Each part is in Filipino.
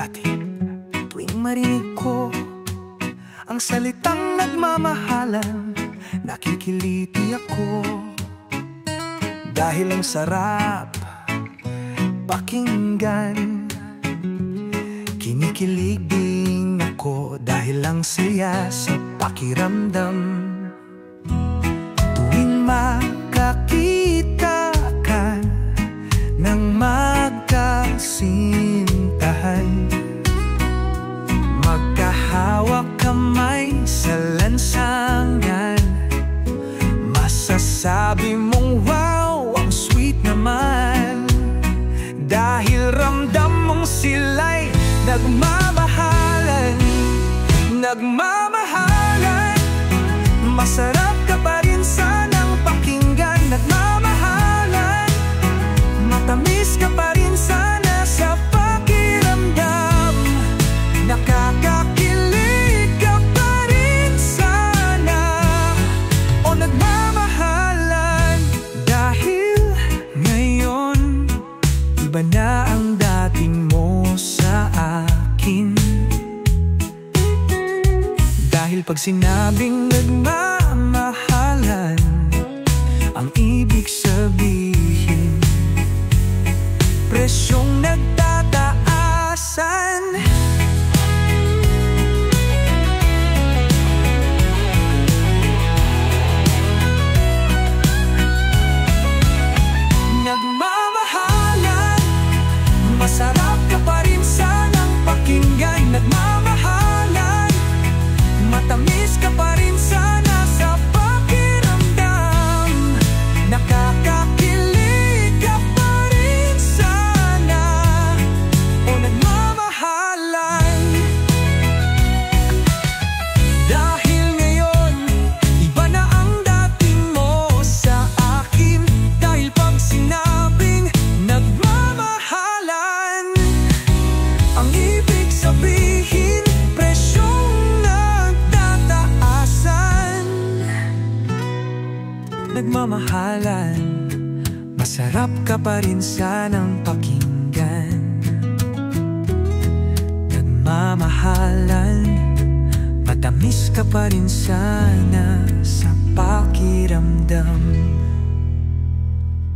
dati. Tuwing marinig ko ang salitang nagmamahalan, nakikiliti ako. Dahil ang sarap pakinggan, kinikilig din ako. Dahil ang saya sa pakiramdam. Tuwing makakita ka ng magkasintahan, magkahawak kamay sa lansangan, masasabi mong wow, ang sweet naman. Dahil ramdam mong sila'y nagmamahalan, nagmamahalan. Masarap ka pa rin sanang pakinggan, nagmamahalan. Matamis ka pa rin sana sa pakiramdam, nakakakilig ka pa rin sana, o nagmamahalan. Dahil ngayon iba na ang dating mo sa akin. Dahil pag sinabing nagmamahalan, ang ibig sabihin presyong nagtataasan. Nagmamahalan, masarap ka pa rin sanang pakinggan, nagmamahalan. Matamis ka pa rin sana sa pakiramdam, nakakakilig ka pa rin sana, o nagmamahalan. Dahil ngayon iba na ang dating mo sa akin. Dahil pag sinabing nagmamahalan, ang ibig sabihin presyong nagtataasan. Nagmamahalan, masarap ka pa rin sanang pakinggan. Nagmamahalan, matamis ka pa rin sana sa pakiramdam,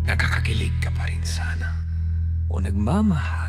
nakakakilig ka pa rin sana, o nagmamahal.